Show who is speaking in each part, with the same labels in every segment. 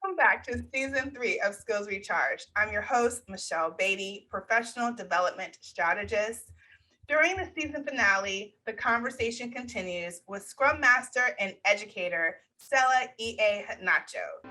Speaker 1: Welcome back to season 3 of Skills Recharged. I'm your host, Michelle Beatty, professional development strategist. During the season finale, the conversation continues with Scrum Master and educator, Stella Ihenacho.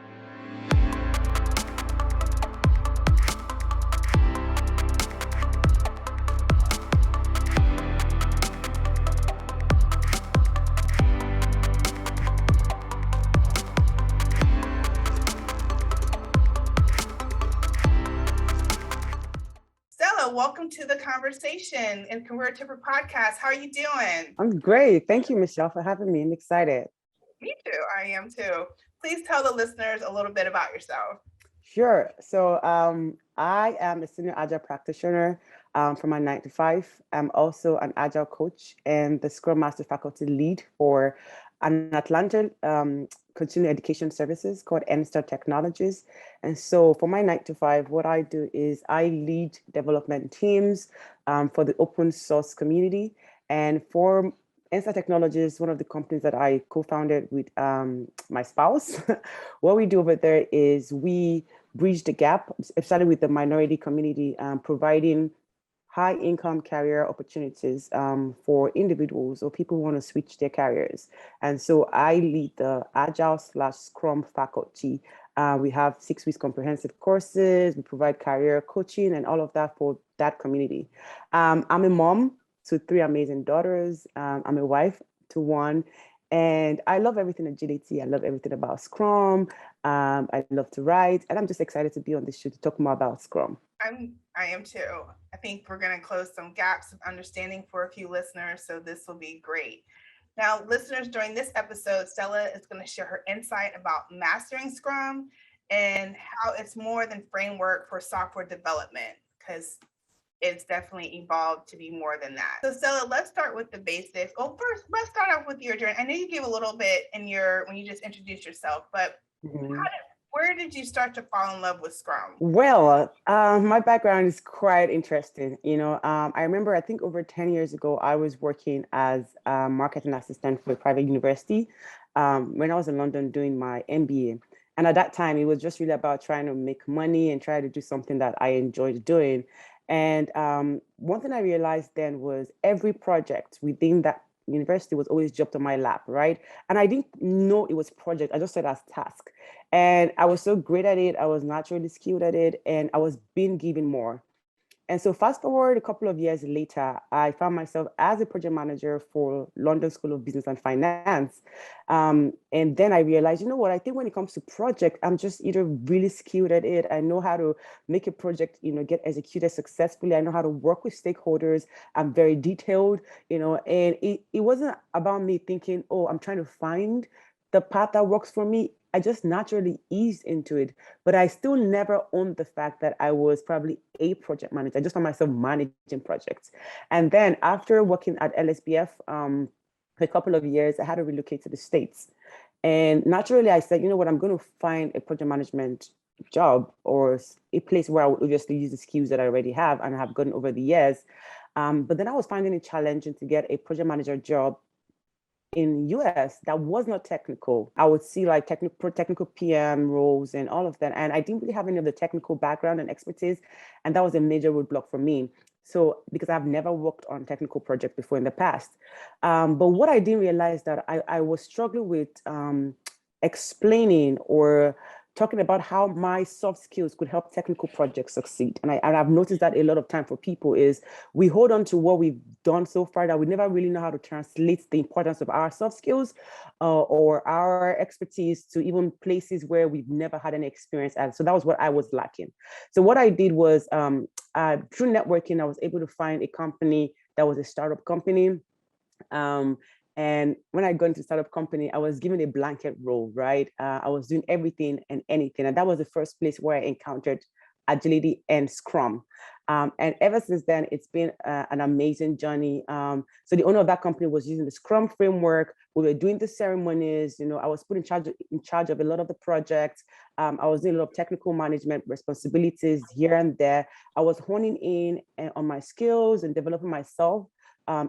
Speaker 1: Stella, welcome to the conversation in Career Tipper Podcast. How are you doing?
Speaker 2: I'm great. Thank you, Michelle, for having me. I'm excited.
Speaker 1: Me too. I am too. Please tell the listeners a little bit about yourself.
Speaker 2: Sure. I am a Senior Agile Practitioner for my 9 to 5. I'm also an Agile Coach and the Scrum Master Faculty Lead for an Atlanta continuing education services called NSTAR Technologies. And so for my 9 to 5, what I do is I lead development teams for the open source community. And for NSTAR Technologies, one of the companies that I co-founded with my spouse. What we do over there is we bridge the gap, especially with the minority community, providing high income career opportunities for individuals or people who want to switch their careers. And so I lead the Agile/Scrum faculty. We have 6 weeks comprehensive courses. We provide career coaching and all of that for that community. I'm a mom to 3 amazing daughters. I'm a wife to 1. And I love everything agility. I love everything about Scrum. I love to write. And I'm just excited to be on this show to talk more about Scrum.
Speaker 1: I am too. I think we're going to close some gaps of understanding for a few listeners. So this will be great. Now, listeners, during this episode, Stella is going to share her insight about mastering Scrum and how it's more than framework for software development, because it's definitely evolved to be more than that. So Stella, let's start with the basics. Well, first, let's start off with your journey. I know you gave a little bit in when you just introduced yourself, but where did you start to fall in love with Scrum?
Speaker 2: Well, my background is quite interesting. I remember, I think over 10 years ago, I was working as a marketing assistant for a private university when I was in London doing my MBA. And at that time, it was just really about trying to make money and try to do something that I enjoyed doing. And one thing I realized then was every project within that university was always dropped on my lap, right? And I didn't know it was project. I just saw it as task. And I was so great at it. I was naturally skilled at it, and I was being given more. And so fast forward a couple of years later, I found myself as a project manager for London School of Business and Finance. And then I realized, you know what, I think when it comes to project, I'm just either really skilled at it. I know how to make a project, get executed successfully. I know how to work with stakeholders. I'm very detailed, and it wasn't about me thinking, oh, I'm trying to find the path that works for me. I just naturally eased into it, but I still never owned the fact that I was probably a project manager. I just found myself managing projects. And then after working at LSBF for a couple of years, I had to relocate to the States. And naturally, I said, you know what, I'm going to find a project management job or a place where I would obviously use the skills that I already have and have gotten over the years. But then I was finding it challenging to get a project manager job in US that was not technical. I would see like technical PM roles and all of that. And I didn't really have any of the technical background and expertise. And that was a major roadblock for me. So because I've never worked on technical projects before in the past. But what I didn't realize that I was struggling with explaining or talking about how my soft skills could help technical projects succeed. And I've noticed that a lot of time for people is we hold on to what we've done so far that we never really know how to translate the importance of our soft skills or our expertise to even places where we've never had any experience at. So that was what I was lacking. So what I did was through networking, I was able to find a company that was a startup company. And when I got into startup company, I was given a blanket role, right? I was doing everything and anything. And that was the first place where I encountered agility and Scrum. And ever since then, it's been an amazing journey. So the owner of that company was using the Scrum framework. We were doing the ceremonies. I was put in charge of a lot of the projects. I was doing a lot of technical management responsibilities here and there. I was honing in on my skills and developing myself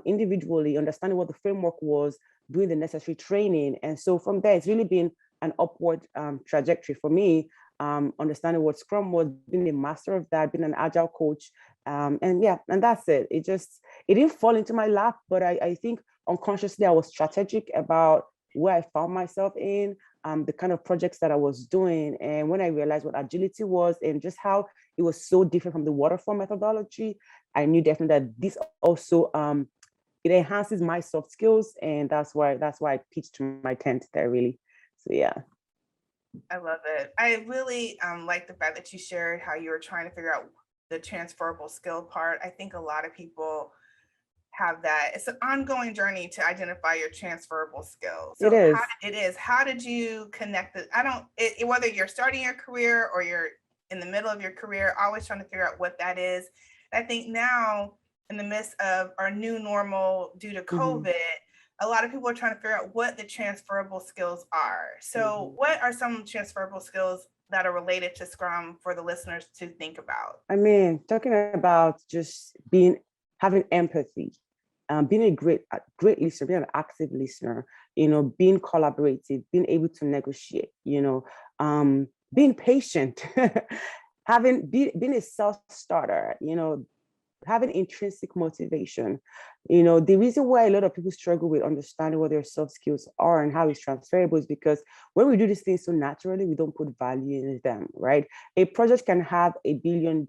Speaker 2: individually, understanding what the framework was, doing the necessary training. And so from there, it's really been an upward trajectory for me. Understanding what Scrum was, being a master of that, being an Agile coach, and that's it. It didn't fall into my lap, but I think unconsciously I was strategic about where I found myself in, the kind of projects that I was doing. And when I realized what agility was and just how it was so different from the waterfall methodology, I knew definitely that this also it enhances my soft skills, and that's why I pitched my tent there, really. So yeah.
Speaker 1: I love it. I really like the fact that you shared how you were trying to figure out the transferable skill part. I think a lot of people have that. It's an ongoing journey to identify your transferable skills. So how did you connect it? Whether you're starting your career or you're in the middle of your career, always trying to figure out what that is. And I think now in the midst of our new normal due to COVID, a lot of people are trying to figure out what the transferable skills are. So what are some transferable skills that are related to Scrum for the listeners to think about?
Speaker 2: I mean, talking about just having empathy, being a great listener, being an active listener, being collaborative, being able to negotiate, being patient, being a self-starter, having intrinsic motivation. The reason why a lot of people struggle with understanding what their soft skills are and how it's transferable is because when we do these things so naturally, we don't put value in them, right? A project can have $1 billion,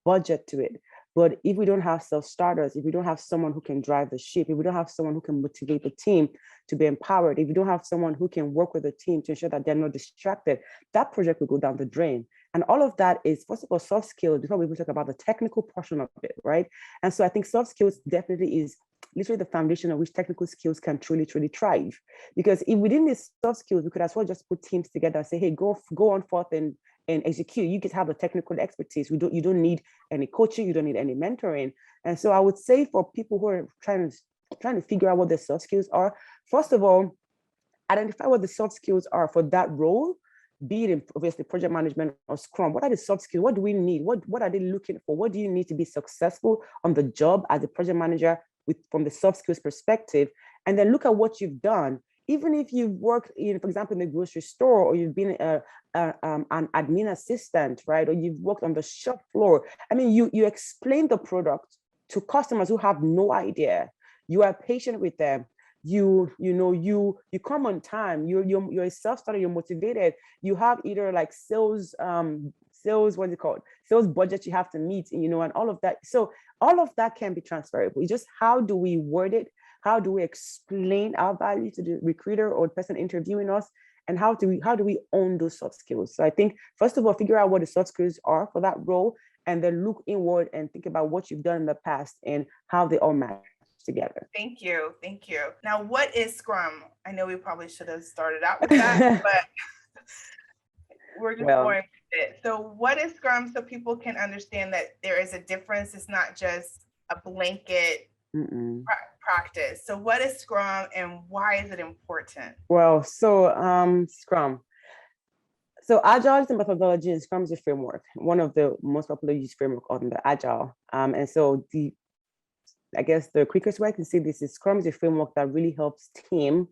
Speaker 2: budget to it. But if we don't have self-starters, if we don't have someone who can drive the ship, if we don't have someone who can motivate the team to be empowered, if we don't have someone who can work with the team to ensure that they're not distracted, that project will go down the drain. And all of that is, first of all, soft skills before we even talk about the technical portion of it, right? And so I think soft skills definitely is literally the foundation on which technical skills can truly, truly thrive. Because if we didn't need soft skills, we could as well just put teams together and say, hey, go on forth and execute. You just have the technical expertise. You don't need any coaching. You don't need any mentoring. And so I would say for people who are trying to figure out what their soft skills are, first of all, identify what the soft skills are for that role, be it in obviously project management or Scrum. What are the soft skills? What do we need? What are they looking for? What do you need to be successful on the job as a project manager from the soft skills perspective? And then look at what you've done. Even if you've worked in, for example, in the grocery store, or you've been an admin assistant, right? Or you've worked on the shop floor. I mean, you explain the product to customers who have no idea. You are patient with them. You come on time. You're a self-starter. You're motivated. You have either like sales, what's it called? Sales budget you have to meet, and all of that. So all of that can be transferable. It's just how do we word it? How do we explain our value to the recruiter or the person interviewing us? And how do we own those soft skills? So I think, first of all, figure out what the soft skills are for that role, and then look inward and think about what you've done in the past and how they all match together.
Speaker 1: Thank you. Now, what is Scrum? I know we probably should have started out with that, but we're just going with it. So what is Scrum, so people can understand that there is a difference? It's not just a blanket practice. So what is Scrum and why is it important?
Speaker 2: Well, so Scrum. So Agile is a methodology and Scrum is a framework, one of the most popular used framework on the Agile. And so I guess the quickest way I can say this is Scrum is a framework that really helps team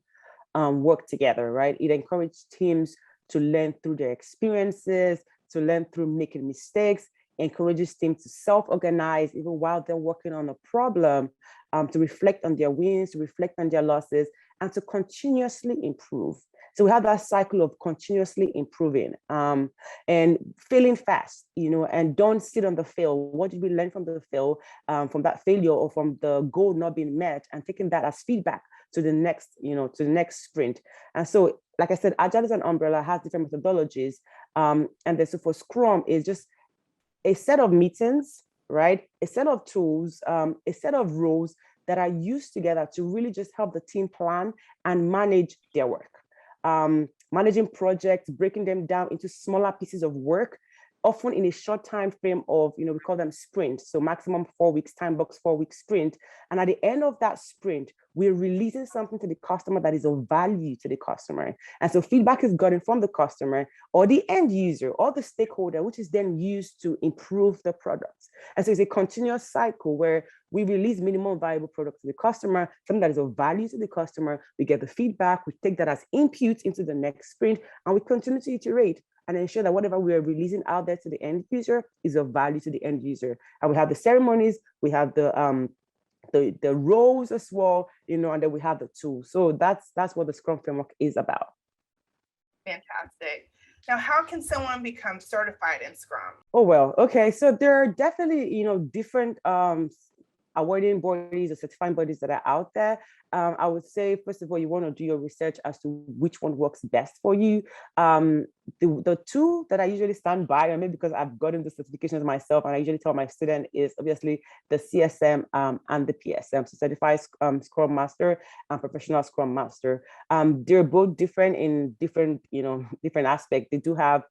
Speaker 2: work together, right? It encourages teams to learn through their experiences, to learn through making mistakes, encourages teams to self-organize even while they're working on a problem, to reflect on their wins, to reflect on their losses, and to continuously improve. So we have that cycle of continuously improving and failing fast, and don't sit on the fail. What did we learn from the fail, from that failure or from the goal not being met, and taking that as feedback to the next, to the next sprint. And so, like I said, Agile is an umbrella, has different methodologies. And then so for Scrum is just a set of meetings, right? A set of tools, a set of roles that are used together to really just help the team plan and manage their work. Managing projects, breaking them down into smaller pieces of work, often in a short time frame of, we call them sprints. So maximum 4 weeks, time box 4-week sprint. And at the end of that sprint, we're releasing something to the customer that is of value to the customer. And so feedback is gotten from the customer or the end user or the stakeholder, which is then used to improve the products. And so it's a continuous cycle where we release minimum viable product to the customer, something that is of value to the customer. We get the feedback, we take that as input into the next sprint, and we continue to iterate and ensure that whatever we are releasing out there to the end user is of value to the end user. And we have the ceremonies, we have the roles as well, and then we have the tools. So that's what the Scrum framework is about.
Speaker 1: Fantastic. Now, how can someone become certified in Scrum?
Speaker 2: Oh, well, okay. So there are definitely, different awarding bodies or certifying bodies that are out there. I would say, first of all, you want to do your research as to which one works best for you. The two that I usually stand by, and maybe because I've gotten the certifications myself, and I usually tell my student, is obviously the CSM and the PSM, so Certified Scrum Master and Professional Scrum Master. They're both different in different aspects. They do have,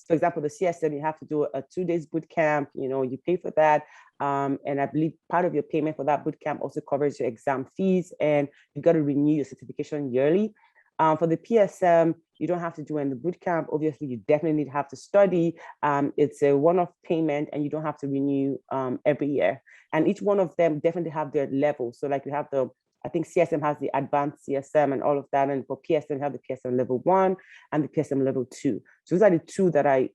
Speaker 2: for example, the CSM, you have to do a 2 days boot camp, you pay for that. And I believe part of your payment for that bootcamp also covers your exam fees, and you got to renew your certification yearly. For the PSM, you don't have to do any bootcamp. Obviously, you definitely have to study. It's a one-off payment, and you don't have to renew every year. And each one of them definitely have their level. So like you have I think CSM has the advanced CSM and all of that. And for PSM, you have the PSM level 1 and the PSM level 2. So those are the two that I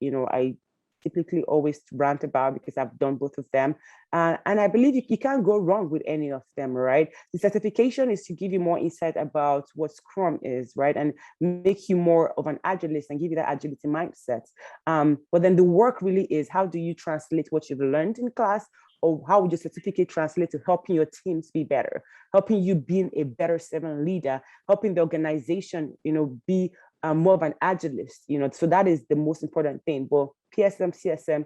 Speaker 2: typically always rant about because I've done both of them. And I believe you can't go wrong with any of them, right? The certification is to give you more insight about what Scrum is, right? And make you more of an agilist and give you that agility mindset. But then the work really is, how do you translate what you've learned in class, or how would your certificate translate to helping your teams be better, helping you being a better servant leader, helping the organization, be more of an agilist, so that is the most important thing. But PSM, CSM,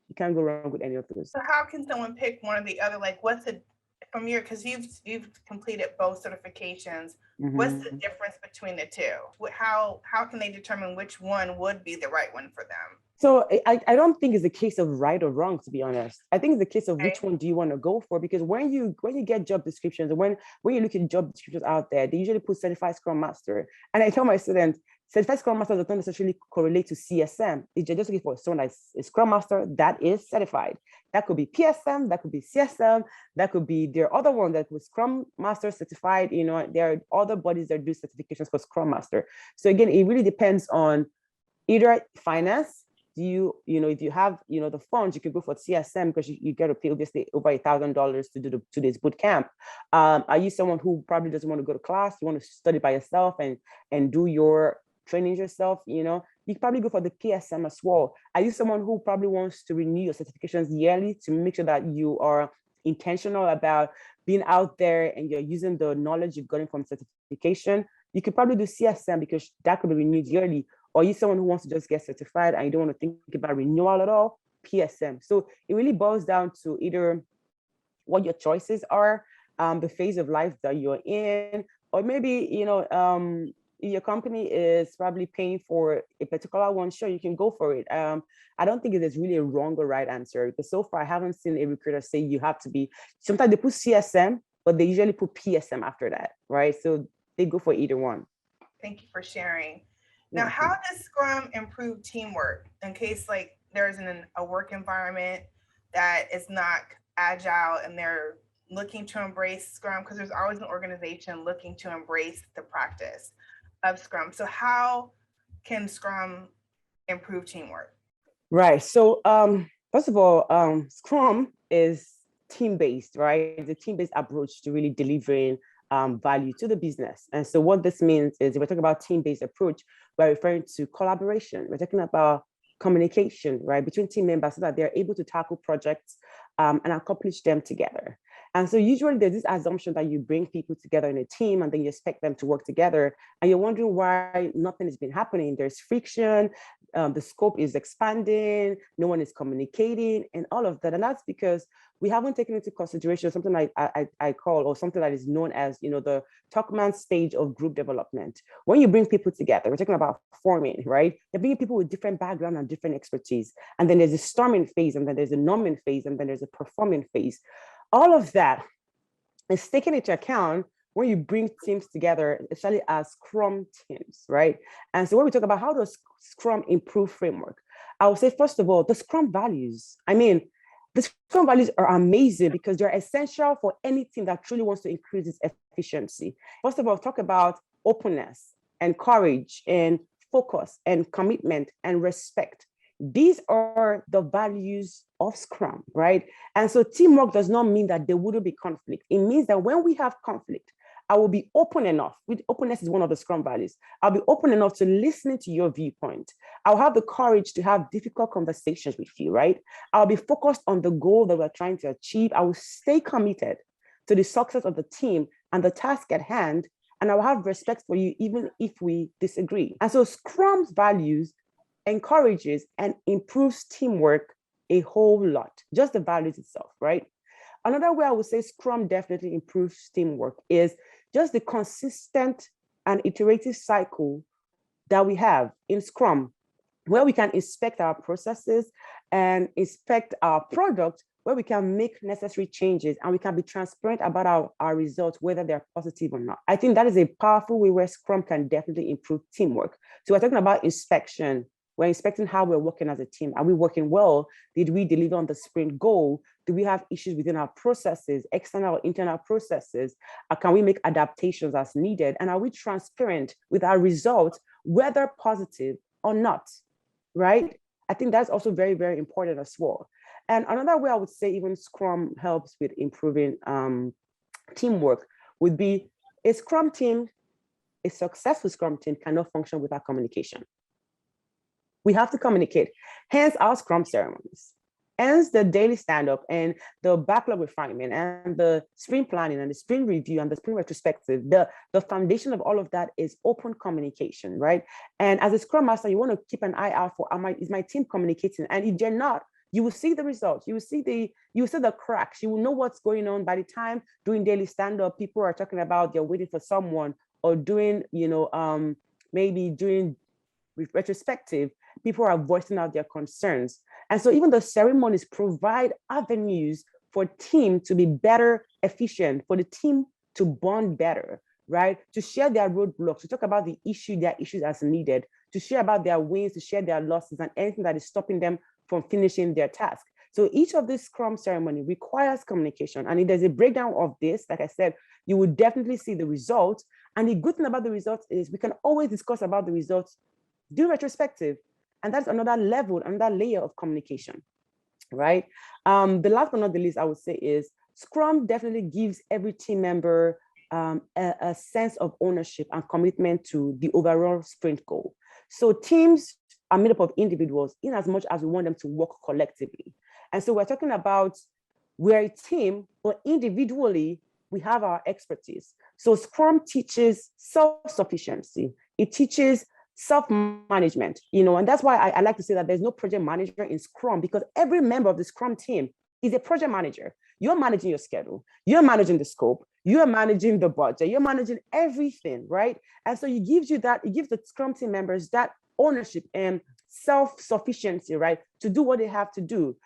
Speaker 2: you can't go wrong with any of those.
Speaker 1: So how can someone pick one or the other? Like, what's the, from your, because you've completed both certifications, what's the difference between the two? How can they determine which one would be the right one for them?
Speaker 2: So I don't think it's a case of right or wrong, to be honest. I think it's a case of which one do you want to go for, because when you get job descriptions, and when you look at job descriptions out there, they usually put Certified Scrum Master. And I tell my students, Certified Scrum Master does not necessarily correlate to CSM. It's just looking for someone that's a Scrum Master that is certified. That could be PSM, that could be CSM, that could be their other one that was Scrum Master certified. There are other bodies that do certifications for Scrum Master. So again, it really depends on either finance. If you have, the funds, you can go for CSM because you get to pay obviously over $1,000 to do the 2 days boot camp. Are you someone who probably doesn't want to go to class? You want to study by yourself and do your trainings yourself? You probably go for the PSM as well. Are you someone who probably wants to renew your certifications yearly to make sure that you are intentional about being out there and you're using the knowledge you've gotten from certification? You could probably do CSM because that could be renewed yearly. Or you someone who wants to just get certified and you don't want to think about renewal at all, PSM. So it really boils down to either what your choices are, the phase of life that you're in, or maybe, your company is probably paying for a particular one, sure, you can go for it. I don't think there's really a wrong or right answer, because so far I haven't seen a recruiter say you have to be, sometimes they put CSM, but they usually put PSM after that, right? So they go for either one.
Speaker 1: Thank you for sharing. Now, how does Scrum improve teamwork in case there's a work environment that is not agile and they're looking to embrace Scrum, because there's always an organization looking to embrace the practice of Scrum. So how can Scrum improve teamwork?
Speaker 2: Right. So first of all, Scrum is team-based, right? It's a team-based approach to really delivering value to the business. And so what this means is, if we're talking about team-based approach, we're referring to collaboration. We're talking about communication, right, between team members so that they're able to tackle projects and accomplish them together. And so usually there's this assumption that you bring people together in a team and then you expect them to work together, and you're wondering why nothing has been happening. There's friction, the scope is expanding, no one is communicating, and all of that. And that's because we haven't taken into consideration something I call, or something that is known as, the Tuckman stage of group development. When you bring people together, we're talking about forming, right? You're bringing people with different background and different expertise. And then there's a storming phase, and then there's a norming phase, and then there's a performing phase. All of that is taken into account when you bring teams together, especially as Scrum teams, right? And so when we talk about how does Scrum improve framework, I would say, first of all, the Scrum values. I mean, the Scrum values are amazing because they're essential for any team that truly wants to increase its efficiency. First of all, talk about openness and courage and focus and commitment and respect. These are the values of Scrum, right? And so teamwork does not mean that there wouldn't be conflict. It means that when we have conflict, I will be open enough. Openness is one of the Scrum values. I'll be open enough to listening to your viewpoint. I'll have the courage to have difficult conversations with you, right? I'll be focused on the goal that we're trying to achieve. I will stay committed to the success of the team and the task at hand, and I will have respect for you even if we disagree. And so Scrum's values encourages and improves teamwork a whole lot, just the values itself, right? Another way I would say Scrum definitely improves teamwork is just the consistent and iterative cycle that we have in Scrum, where we can inspect our processes and inspect our product, where we can make necessary changes and we can be transparent about our results, whether they're positive or not. I think that is a powerful way where Scrum can definitely improve teamwork. So we're talking about inspection. We're inspecting how we're working as a team. Are we working well? Did we deliver on the sprint goal? Do we have issues within our processes, external or internal processes? Can we make adaptations as needed? And are we transparent with our results, whether positive or not, right? I think that's also very, very important as well. And another way I would say even Scrum helps with improving teamwork would be a Scrum team, a successful Scrum team cannot function without communication. We have to communicate, hence our Scrum ceremonies, hence the daily stand-up and the backlog refinement and the sprint planning and the sprint review and the sprint retrospective. The foundation of all of that is open communication, right? And as a Scrum Master, you want to keep an eye out for, is my team communicating? And if they're not, you will see the results. You will see the cracks. You will know what's going on. By the time doing daily stand-up, people are talking about they're waiting for someone, or doing, maybe doing retrospective, people are voicing out their concerns. And so even the ceremonies provide avenues for team to be better efficient, for the team to bond better, right? To share their roadblocks, to talk about their issues as needed, to share about their wins, to share their losses and anything that is stopping them from finishing their task. So each of these Scrum ceremony requires communication. And if there's a breakdown of this, like I said, you will definitely see the results. And the good thing about the results is we can always discuss about the results, do retrospective. And that's another level, another layer of communication, right? The last but not the least, I would say is Scrum definitely gives every team member a sense of ownership and commitment to the overall sprint goal. So teams are made up of individuals in as much as we want them to work collectively. And so we're talking about we're a team, but individually, we have our expertise. So Scrum teaches self-sufficiency. It teaches self-management, and that's why I like to say that there's no project manager in Scrum, because every member of the Scrum team is a project manager. You're managing your schedule, you're managing the scope, you're managing the budget, you're managing everything, right? And so it gives the Scrum team members that ownership and self-sufficiency, right, to do what they have to do.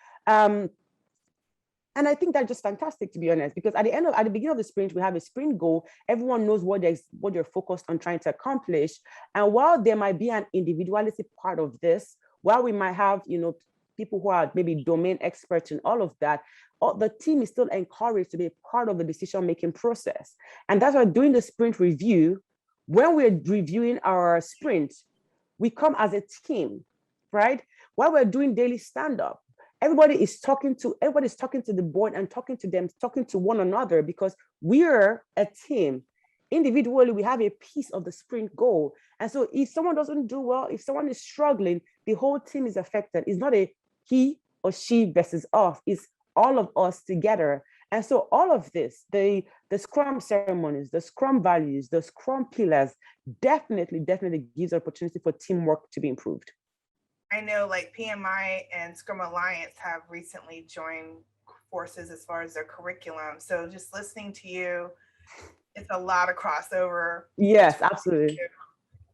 Speaker 2: And I think that's just fantastic, to be honest, because at the beginning of the sprint, we have a sprint goal. Everyone knows what they're focused on trying to accomplish. And while there might be an individuality part of this, while we might have, people who are maybe domain experts and all of that, the team is still encouraged to be part of the decision-making process. And that's why during the sprint review, when we're reviewing our sprint, we come as a team, right? While we're doing daily stand-up, everybody's talking to the board and talking to one another, because we're a team. Individually, we have a piece of the sprint goal. And so if someone doesn't do well, if someone is struggling, the whole team is affected. It's not a he or she versus us, it's all of us together. And so all of this, the Scrum ceremonies, the Scrum values, the Scrum pillars, definitely gives opportunity for teamwork to be improved.
Speaker 1: I know like PMI and Scrum Alliance have recently joined forces as far as their curriculum. So just listening to you, it's a lot of crossover,
Speaker 2: Yes, absolutely.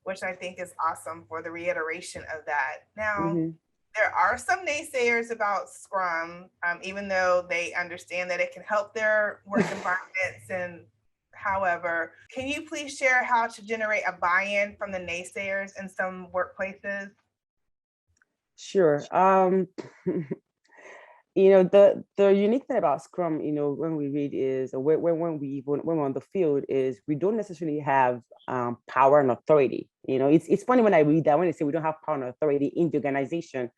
Speaker 1: which I think is awesome for the reiteration of that. Now,
Speaker 2: Mm-hmm.
Speaker 1: there are some naysayers about Scrum, even though they understand that it can help their work environments. And however, can you please share how to generate a buy-in from the naysayers in some workplaces?
Speaker 2: Sure. The unique thing about Scrum, when we read is, or when we're on the field, is we don't necessarily have power and authority. It's funny when I read that, when they say we don't have power and authority in the organization,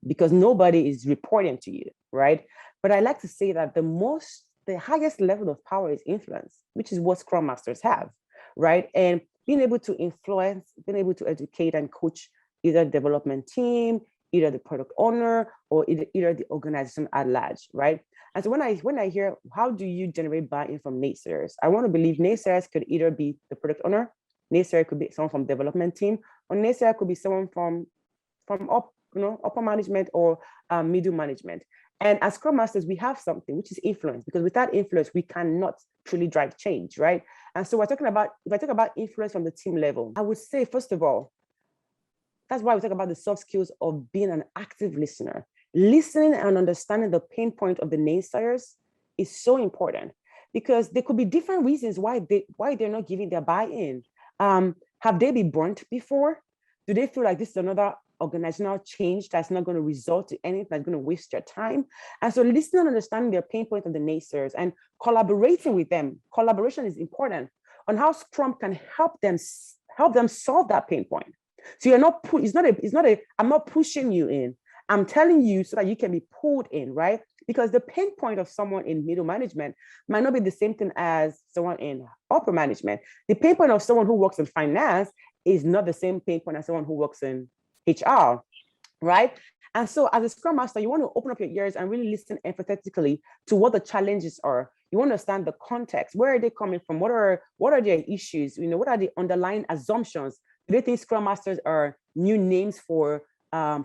Speaker 2: because nobody is reporting to you, right? But I like to say that the highest level of power is influence, which is what Scrum Masters have, right? And being able to influence, being able to educate and coach either development team, either the product owner, or either the organization at large, right? And so when I hear, how do you generate buy-in from naysayers? I want to believe naysayers could either be the product owner, naysayer could be someone from development team, or naysayer could be someone from upper management or middle management. And as Scrum Masters, we have something, which is influence, because without influence, we cannot truly drive change, right? And so if I talk about influence from the team level, I would say, first of all, that's why we talk about the soft skills of being an active listener. Listening and understanding the pain point of the naysayers is so important, because there could be different reasons why they're not giving their buy-in. Have they been burnt before? Do they feel like this is another organizational change that's not going to result to anything, that's going to waste your time? And so listening and understanding their pain point of the naysayers and collaborating with them. Collaboration is important on how Scrum can help them solve that pain point. So you're not I'm not pushing you in. I'm telling you so that you can be pulled in, right? Because the pain point of someone in middle management might not be the same thing as someone in upper management. The pain point of someone who works in finance is not the same pain point as someone who works in HR, right? And so as a Scrum Master, you want to open up your ears and really listen empathetically to what the challenges are. You want to understand the context. Where are they coming from? What are their issues? What are the underlying assumptions? Do they think Scrum Masters are new names for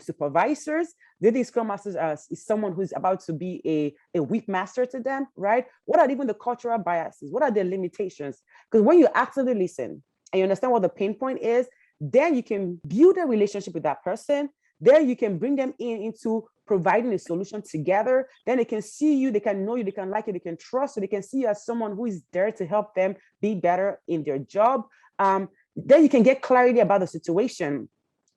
Speaker 2: supervisors? Do they think Scrum Masters is someone who's about to be a whip master to them, right? What are even the cultural biases? What are their limitations? Because when you actively listen and you understand what the pain point is, then you can build a relationship with that person. Then you can bring them into providing a solution together. Then they can see you, they can know you, they can like you, they can trust you, they can see you as someone who is there to help them be better in their job. Then you can get clarity about the situation,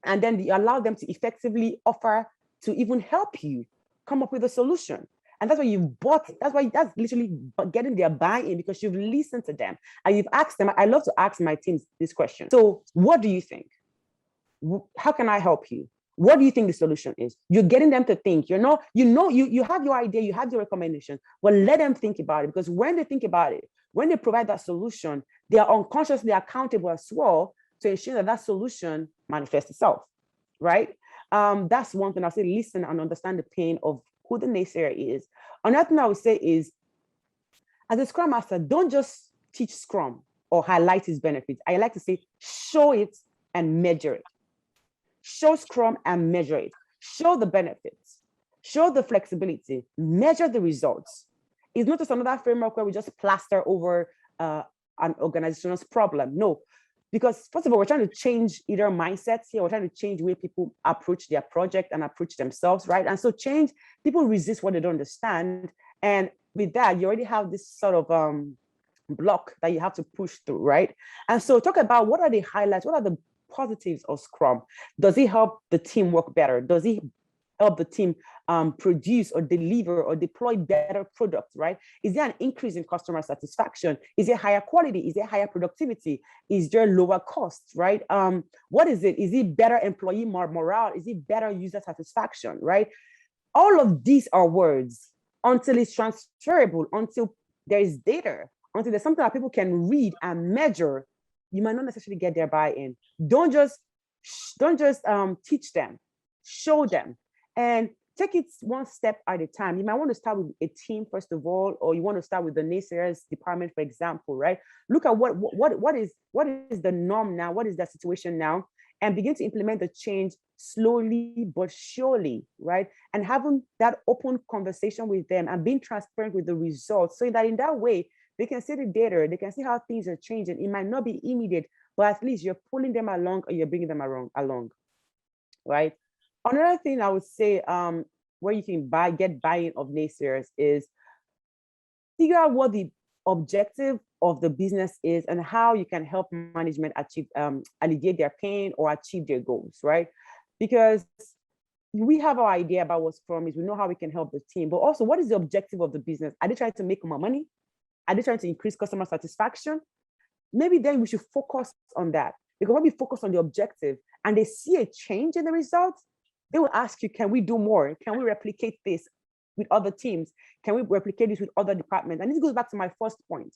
Speaker 2: and then you allow them to effectively offer to even help you come up with a solution. And that's that's literally getting their buy-in, because you've listened to them and you've asked them. I love to ask my teams this question. So what do you think? How can I help you? What do you think the solution is? You're getting them to think. You have your idea, you have your recommendation, but let them think about it, because when they think about it, when they provide that solution, they are unconsciously accountable as well to ensure that that solution manifests itself, right? That's one thing I'll say: listen and understand the pain of who the naysayer is. Another thing I would say is, as a Scrum Master, don't just teach Scrum or highlight its benefits. I like to say, show it and measure it. Show Scrum and measure it. Show the benefits. Show the flexibility. Measure the results. It's not just another framework where we just plaster over an organization's problem. No, because first of all, we're trying to change either mindsets here. We're trying to change the way people approach their project and approach themselves, right? And so people resist what they don't understand. And with that, you already have this sort of block that you have to push through, right? And so talk about what are the highlights, what are the positives of Scrum. Does it help the team work better? Does it help the team produce or deliver or deploy better products, right? Is there an increase in customer satisfaction? Is there higher quality? Is there higher productivity? Is there lower costs, right? What is it? Is it better employee morale? Is it better user satisfaction, right? All of these are words until it's transferable, until there is data, until there's something that people can read and measure. You might not necessarily get their buy-in. Don't just teach them, show them, and take it one step at a time. You might want to start with a team first of all, or you want to start with the naysayers department, for example, right? Look at what is the norm now, what is the situation now, and begin to implement the change slowly but surely, right? And having that open conversation with them and being transparent with the results, so that in that way, they can see the data, they can see how things are changing. It might not be immediate, but at least you're pulling them along or you're bringing them along, right? Another thing I would say, where you can get buy-in of naysayers is figure out what the objective of the business is and how you can help management achieve, alleviate their pain or achieve their goals, right? Because we have our idea about what Scrum is, we know how we can help the team, but also what is the objective of the business? Are they trying to make more money? Are they trying to increase customer satisfaction? Maybe then we should focus on that, because when we focus on the objective and they see a change in the results, they will ask you, can we do more? Can we replicate this with other teams? Can we replicate this with other departments? And this goes back to my first point.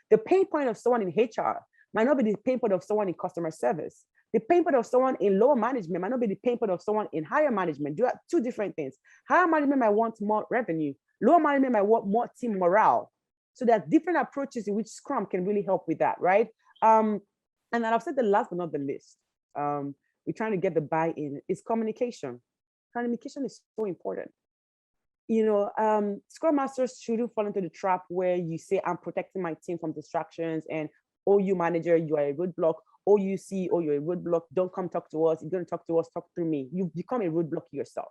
Speaker 2: The pain point of someone in HR might not be the pain point of someone in customer service. The pain point of someone in lower management might not be the pain point of someone in higher management. Do two different things. Higher management might want more revenue. Lower management might want more team morale. So there are different approaches in which Scrum can really help with that, right? And then I've said the last but not the least, we're trying to get the buy-in, is communication. Communication is so important. Scrum Masters shouldn't fall into the trap where you say, I'm protecting my team from distractions, and, oh, you manager, you are a roadblock. Oh, you see, oh, you're a roadblock. Don't come talk to us. You're going to talk to us, talk through me. You've become a roadblock yourself.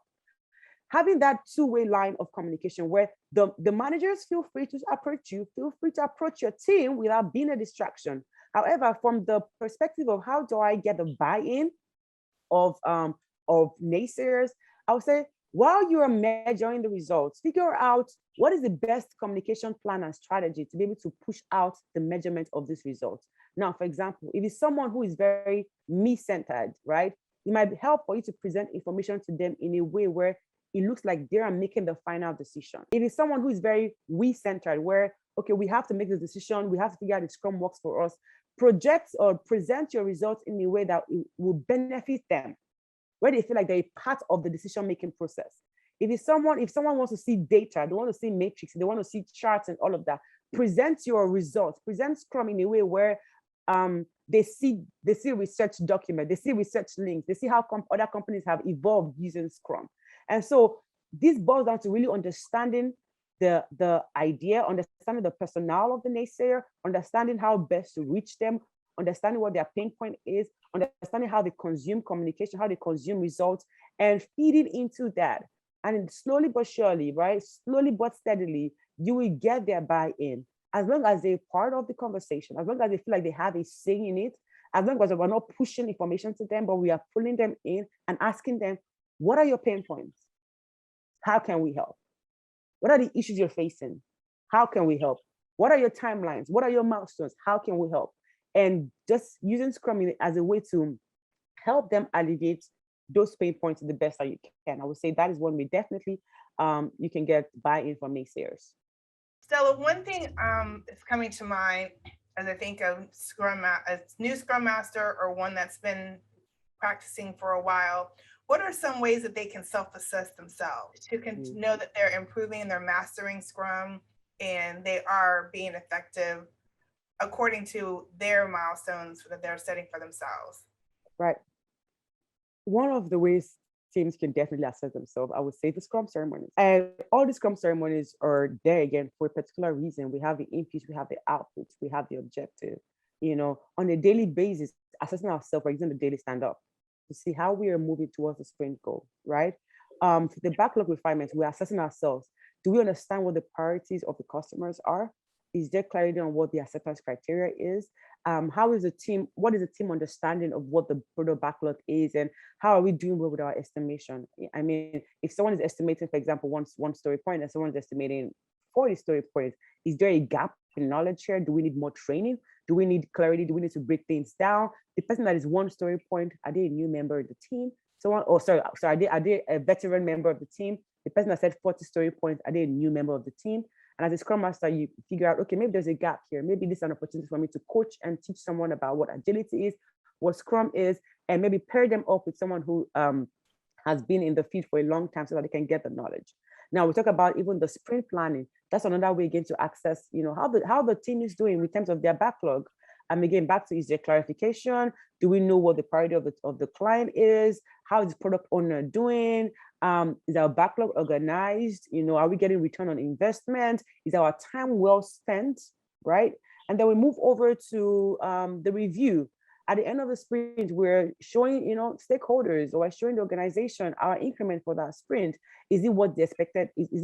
Speaker 2: Having that two-way line of communication where the managers feel free to approach you, feel free to approach your team without being a distraction. However, from the perspective of how do I get the buy-in of naysayers, I would say, while you are measuring the results, figure out what is the best communication plan and strategy to be able to push out the measurement of these results. Now, for example, if it's someone who is very me-centered, right? It might help for you to present information to them in a way where it looks like they are making the final decision. If it's someone who is very we-centered, where, okay, we have to make the decision, we have to figure out if Scrum works for us, project or present your results in a way that it will benefit them, where they feel like they're a part of the decision-making process. If someone wants to see data, they want to see matrix, they want to see charts and all of that, present your results, present Scrum in a way where they see research documents, they see research links, they see how other companies have evolved using Scrum. And so this boils down to really understanding the idea, understanding the personnel of the naysayer, understanding how best to reach them, understanding what their pain point is, understanding how they consume communication, how they consume results, and feeding into that. And slowly but surely, right? Slowly but steadily, you will get their buy-in. As long as they're part of the conversation, as long as they feel like they have a say in it, as long as we're not pushing information to them, but we are pulling them in and asking them, what are your pain points? How can we help? What are the issues you're facing? How can we help? What are your timelines? What are your milestones? How can we help? And just using Scrum as a way to help them alleviate those pain points the best that you can. I would say that is one way definitely you can get buy-in from naysayers.
Speaker 1: Stella, one thing is coming to mind as I think of a new Scrum Master or one that's been practicing for a while. What are some ways that they can self-assess themselves to know that they're improving and they're mastering Scrum and they are being effective according to their milestones that they're setting for themselves?
Speaker 2: Right. One of the ways teams can definitely assess themselves, I would say, the Scrum ceremonies. And all the Scrum ceremonies are there again for a particular reason. We have the inputs, we have the outputs, we have the objective. On a daily basis, assessing ourselves, for example, the daily stand-up, to see how we are moving towards the sprint goal, right? For the backlog refinements, we're assessing ourselves. Do we understand what the priorities of the customers are? Is there clarity on what the acceptance criteria is? What is the team understanding of what the product backlog is, and how are we doing well with our estimation? I mean, if someone is estimating, for example, one story point and someone is estimating 40 story points, is there a gap in knowledge here? Do we need more training? Do we need clarity? Do we need to break things down? The person that is one story point, are they a new member of the team? Are they a veteran member of the team? The person that said 40 story points, are they a new member of the team? And as a Scrum Master, you figure out, okay, maybe there's a gap here. Maybe this is an opportunity for me to coach and teach someone about what agility is, what Scrum is, and maybe pair them up with someone who has been in the field for a long time so that they can get the knowledge. Now we talk about even the sprint planning. That's another way again to access, how the team is doing in terms of their backlog. And again, back to, is there clarification? Do we know what the priority of the client is? How is the product owner doing? Is our backlog organized? Are we getting return on investment? Is our time well spent, right? And then we move over to the review. At the end of the sprint, we're showing, stakeholders, or showing the organization our increment for that sprint. Is it what they expected? Is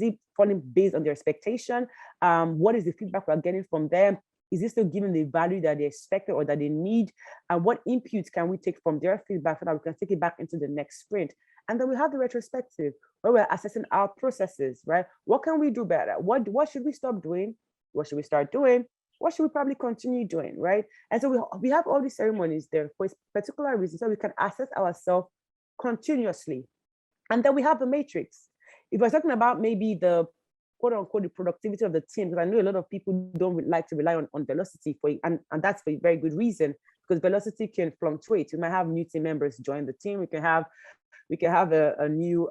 Speaker 2: it falling based on their expectation? What is the feedback we're getting from them? Is it still giving the value that they expected or that they need? And what inputs can we take from their feedback so that we can take it back into the next sprint? And then we have the retrospective, where we're assessing our processes, right? What can we do better? What should we stop doing? What should we start doing? What should we probably continue doing, right? And so we have all these ceremonies there for a particular reason, so we can assess ourselves continuously. And then we have the matrix. If we're talking about maybe the quote unquote the productivity of the team, because I know a lot of people don't like to rely on velocity and that's for a very good reason, because velocity can fluctuate. We might have new team members join the team. We can have a new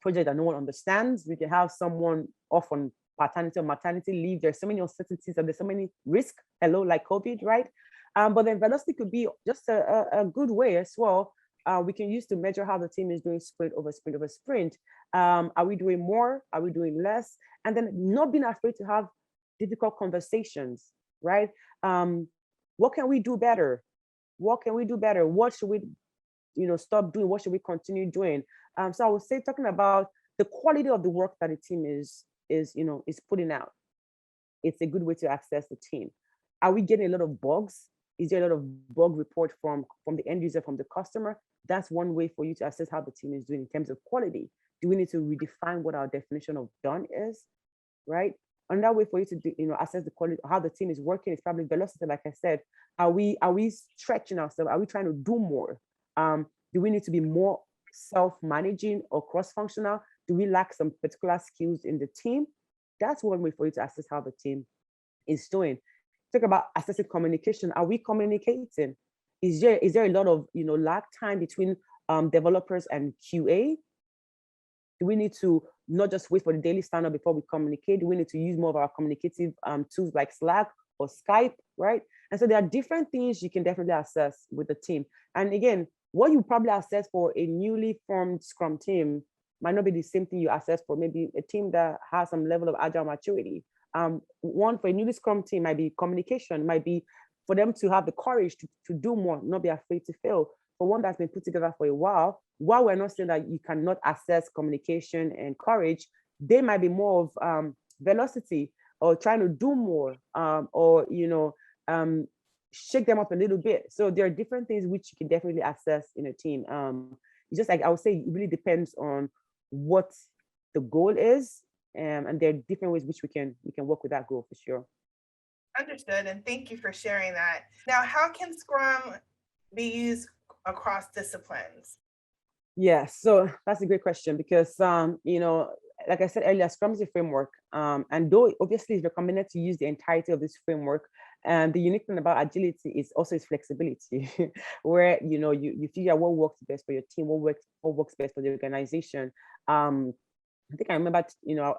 Speaker 2: project that no one understands. We can have someone off on paternity or maternity leave. There's so many uncertainties and there's so many risks. Hello, like COVID, right? But then velocity could be just a good way as well. We can use to measure how the team is doing sprint over sprint over sprint. Are we doing more? Are we doing less? And then not being afraid to have difficult conversations, right? What can we do better? What can we do better? What should we, stop doing? What should we continue doing? So I would say, talking about the quality of the work that the team is putting out. It's a good way to access the team. Are we getting a lot of bugs? Is there a lot of bug report from the end user, from the customer? That's one way for you to assess how the team is doing in terms of quality. Do we need to redefine what our definition of done is, right? Another way for you to assess the quality, how the team is working, is probably velocity. Like I said, are we stretching ourselves? Are we trying to do more? Do we need to be more self-managing or cross-functional? Do we lack some particular skills in the team? That's one way for you to assess how the team is doing. Talk about assessing communication. Are we communicating? Is there a lot of lag time between developers and QA? Do we need to not just wait for the daily stand-up before we communicate? Do we need to use more of our communicative tools like Slack or Skype, right? And so there are different things you can definitely assess with the team. And again, what you probably assess for a newly formed Scrum team might not be the same thing you assess for maybe a team that has some level of agile maturity. One for a newly Scrum team might be communication, might be for them to have the courage to do more, not be afraid to fail. For one that's been put together for a while we're not saying that you cannot assess communication and courage, they might be more of velocity or trying to do more, or shake them up a little bit. So there are different things which you can definitely assess in a team. It's just like I would say, it really depends on what the goal is, and there are different ways which we can work with that goal for sure.
Speaker 1: Understood, and thank you for sharing that. Now, how can Scrum be used across disciplines?
Speaker 2: Yeah, so that's a great question because like I said earlier, Scrum is a framework, and though obviously it's recommended to use the entirety of this framework, and the unique thing about agility is also its flexibility, where you figure out what works best for your team, what works best for the organization. I think I remember,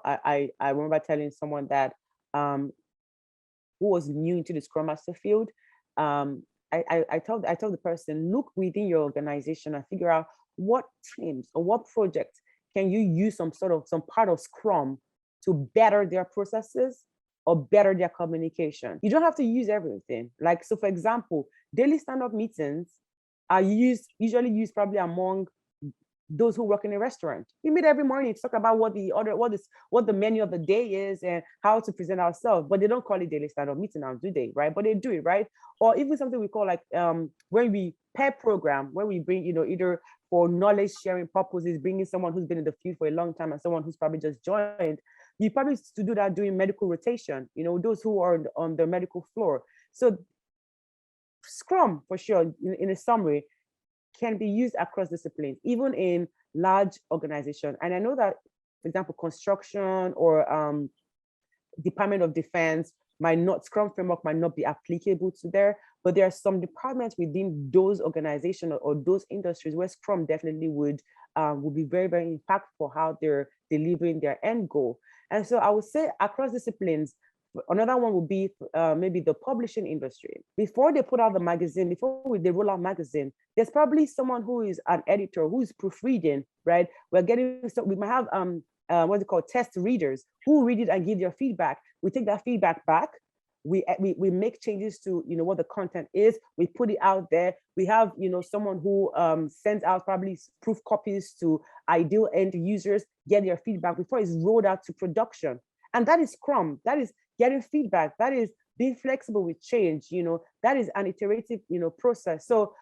Speaker 2: I remember telling someone that who was new into the Scrum Master field. I told the person, look within your organization and figure out what teams or what projects can you use some part of Scrum to better their processes or better their communication. You don't have to use everything. Like, so for example, daily stand-up meetings are usually used probably among those who work in a restaurant. We meet every morning to talk about what the menu of the day is and how to present ourselves, but they don't call it daily stand-up meeting now, do they? Right? But they do it, right? Or even something we call like when we pair program, where we bring, either for knowledge sharing purposes, bringing someone who's been in the field for a long time and someone who's probably just joined. You probably used to do that during medical rotation, those who are on the medical floor. So Scrum, for sure, in a summary, can be used across disciplines, even in large organizations. And I know that, for example, construction or Department of Defense Scrum framework might not be applicable to there, but there are some departments within those organizations or those industries where Scrum definitely would be very, very impactful for how they're delivering their end goal. And so I would say across disciplines, Another one would be maybe the publishing industry. Before they put out the magazine, before they roll out magazine, there's probably someone who is an editor who is proofreading, right? We might have what's it called, test readers who read it and give their feedback. We take that feedback back. We make changes to what the content is. We put it out there. We have someone who sends out probably proof copies to ideal end users, get their feedback before it's rolled out to production. And that is Scrum. That is getting feedback. That is being flexible with change. That is an iterative process. So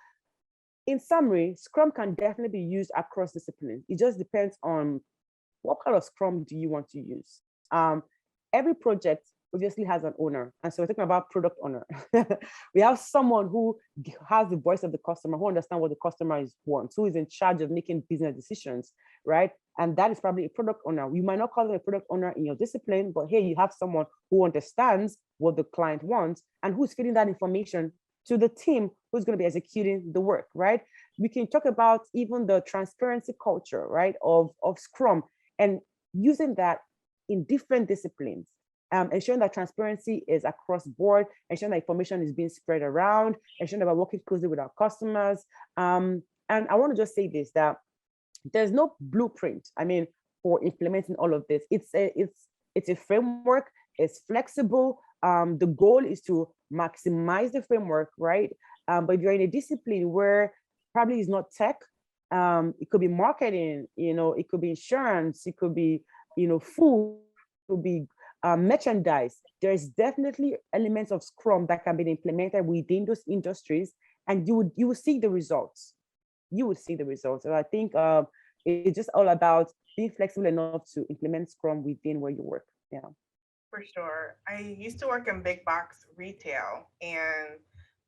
Speaker 2: in summary, Scrum can definitely be used across disciplines. It just depends on what kind of Scrum do you want to use. Every project obviously has an owner. And so we're talking about product owner. We have someone who has the voice of the customer, who understands what the customer wants, who is in charge of making business decisions, right? And that is probably a product owner. You might not call it a product owner in your discipline, but here you have someone who understands what the client wants and who's feeding that information to the team who's going to be executing the work, right? We can talk about even the transparency culture, right, of Scrum, and using that in different disciplines. Ensuring that transparency is across board, ensuring that information is being spread around, ensuring that we're working closely with our customers. And I want to just say this, that there's no blueprint, for implementing all of this. It's a framework, it's flexible. The goal is to maximize the framework, right? But if you're in a discipline where probably is not tech, it could be marketing, it could be insurance, it could be, food, it could be merchandise. There's definitely elements of Scrum that can be implemented within those industries, and you will see the results. You will see the results. So I think it's just all about being flexible enough to implement Scrum within where you work. Yeah.
Speaker 1: For sure. I used to work in big box retail, and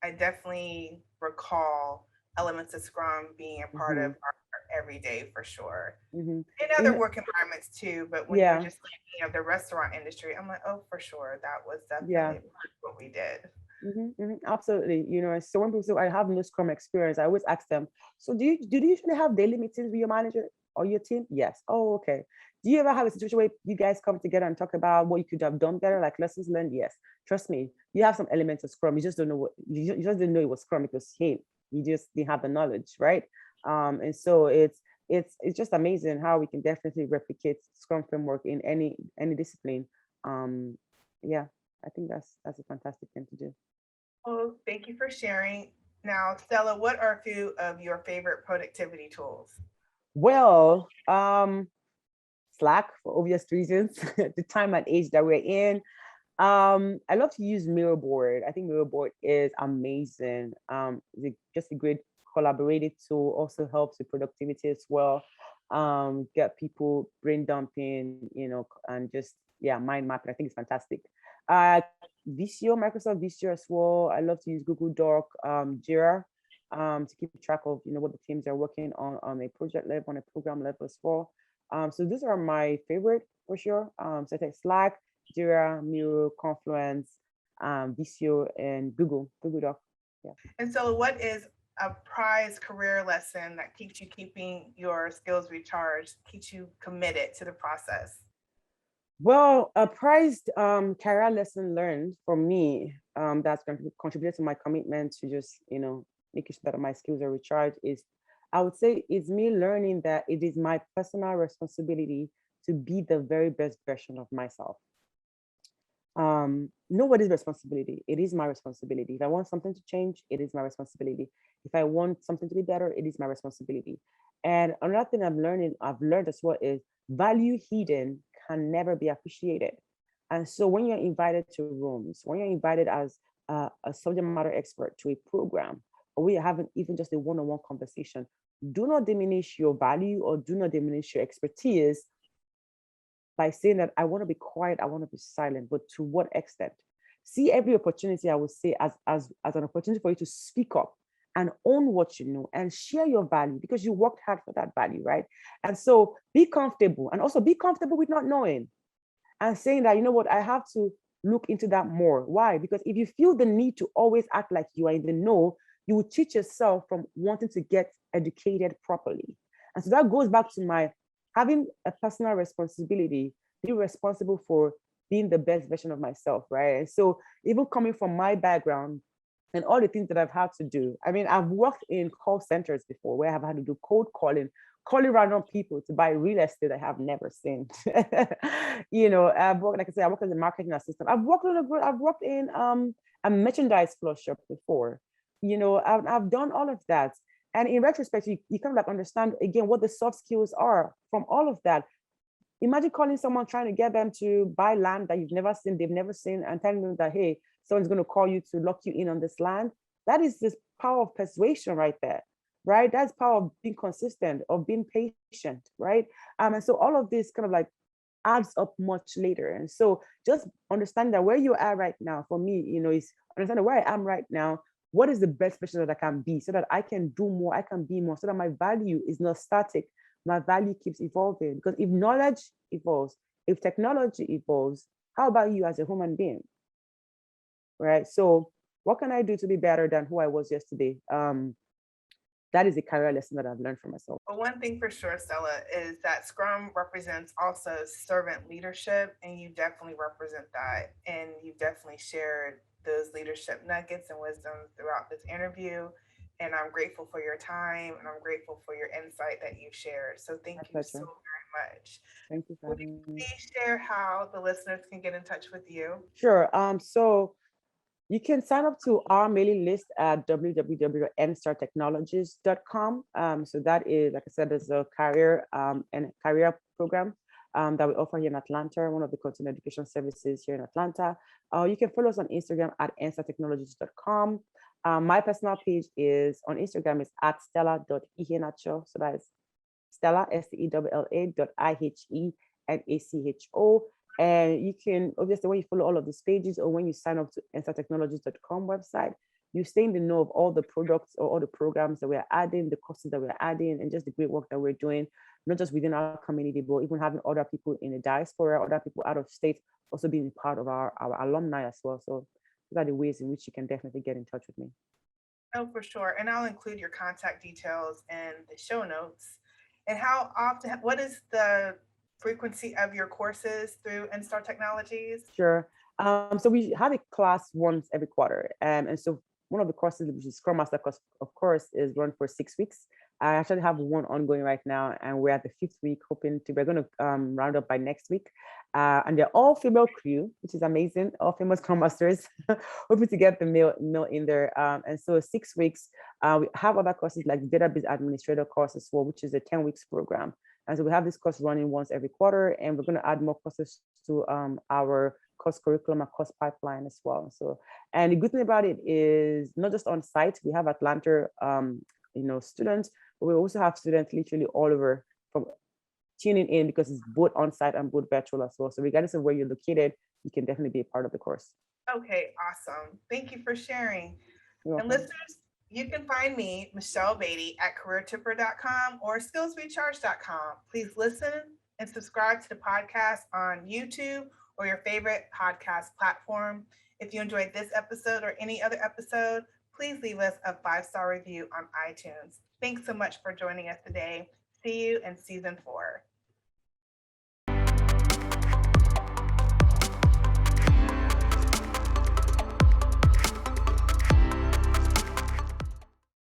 Speaker 1: I definitely recall elements of Scrum being a part of our everyday, for sure. In other work environments too, but when you're just thinking of the restaurant industry, I'm like, oh, for sure, that was definitely what we did.
Speaker 2: Absolutely. So when people say I have no Scrum experience, I always ask them, so do you usually have daily meetings with your manager or your team? Yes. Oh, okay. Do you ever have a situation where you guys come together and talk about what you could have done better, like lessons learned? Yes. Trust me, you have some elements of Scrum. You just don't know you just didn't know it was Scrum because you just didn't have the knowledge, right? And so it's just amazing how we can definitely replicate Scrum framework in any discipline. Yeah, I think that's a fantastic thing to do.
Speaker 1: Well, thank you for sharing. Now, Stella, what are a few of your favorite productivity tools?
Speaker 2: Well, Slack, for obvious reasons, the time and age that we're in. I love to use Miraboard. I think Miraboard is amazing. It's just a great collaborative tool, also helps with productivity as well. Get people brain dumping, and just, mind mapping. I think it's fantastic. Visio, Microsoft Visio as well. I love to use Google Doc, Jira, to keep track of, what the teams are working on a project level, on a program level as well. So these are my favorite for sure. So I think Slack, Jira, Miro, Confluence, Visio, and Google Doc. Yeah.
Speaker 1: And so what is a prized career lesson that keeps you keeping your skills recharged, keeps you committed to the process?
Speaker 2: Well, a prized career lesson learned for me, that's going to contribute to my commitment to just, making sure that my skills are recharged is, I would say, it's me learning that it is my personal responsibility to be the very best version of myself. Nobody's responsibility. It is my responsibility. If I want something to change, it is my responsibility. If I want something to be better, it is my responsibility. And another thing I've learned as well is value hidden can never be appreciated. And so when you're invited to rooms, when you're invited as a subject matter expert to a program, or we are having even just a one-on-one conversation, do not diminish your value or do not diminish your expertise by saying that I want to be quiet, I want to be silent, but to what extent? See every opportunity, I would say, as an opportunity for you to speak up and own what you know and share your value because you worked hard for that value, right? And so be comfortable, and also be comfortable with not knowing and saying that, you know what, I have to look into that more. Why? Because if you feel the need to always act like you are in the know, you will cheat yourself from wanting to get educated properly. And so that goes back to my having a personal responsibility, be responsible for being the best version of myself, right? And so even coming from my background and all the things that I've had to do. I mean, I've worked in call centers before where I've had to do cold calling random people to buy real estate I have never seen. I've worked, like I said, I worked as a marketing assistant. I've worked in a merchandise floor shop before. I've done all of that. And in retrospect, you kind of like understand again what the soft skills are from all of that. Imagine calling someone trying to get them to buy land that they've never seen, and telling them that, hey, someone's going to call you to lock you in on this land. That is this power of persuasion right there, right? That's power of being consistent, of being patient, right? And so all of this kind of like adds up much later. And so just understand that where you are right now, for me, is understanding where I am right now. What is the best version that I can be so that I can do more, I can be more, so that my value is not static. My value keeps evolving, because if knowledge evolves, if technology evolves, how about you as a human being, right? So what can I do to be better than who I was yesterday? That is a career lesson that I've learned for myself.
Speaker 1: Well, one thing for sure, Stella, is that Scrum represents also servant leadership, and you definitely represent that. And you've definitely shared those leadership nuggets and wisdom throughout this interview. And I'm grateful for your time, and I'm grateful for your insight that you've shared. So thank you so very much.
Speaker 2: Thank you for
Speaker 1: Would you
Speaker 2: having me.
Speaker 1: please share how the listeners can get in touch with you?
Speaker 2: Sure. So you can sign up to our mailing list at www.nstartechnologies.com. So that is, like I said, there's a career and career program that we offer here in Atlanta, one of the continuing education services here in Atlanta. You can follow us on Instagram at nstartechnologies.com. My personal page is on Instagram is at stella.ihenacho. So that is Stella, STELLA.IHENACHO. And you can, obviously, when you follow all of these pages or when you sign up to nstartechnologies.com website, you stay in the know of all the products or all the programs that we're adding, the courses that we're adding, and just the great work that we're doing, not just within our community, but even having other people in the diaspora, other people out of state, also being part of our alumni as well. So those are the ways in which you can definitely get in touch with me.
Speaker 1: Oh, for sure. And I'll include your contact details in the show notes. And how often, what is the frequency of your courses through NSTAR Technologies?
Speaker 2: Sure. So we have a class once every quarter. And so one of the courses, which is Scrum Master, of course, is run for 6 weeks. I actually have one ongoing right now, and we're at the 5th week, we're going to round up by next week. And they're all female crew, which is amazing, all female Scrum Masters, hoping to get the male in there. And so 6 weeks, we have other courses like database administrator course as well, which is a 10 weeks program. And so we have this course running once every quarter, and we're going to add more courses to our course curriculum and course pipeline as well. So, and the good thing about it is not just on site, we have Atlanta, students, but we also have students literally all over from tuning in, because it's both on site and both virtual as well. So regardless of where you're located, you can definitely be a part of the course.
Speaker 1: Okay, awesome. Thank you for sharing. And listeners, you can find me, Michelle Beatty, at careertipper.com or skillsrecharge.com. Please listen and subscribe to the podcast on YouTube or your favorite podcast platform. If you enjoyed this episode or any other episode, please leave us a 5-star review on iTunes. Thanks so much for joining us today. See you in season 4.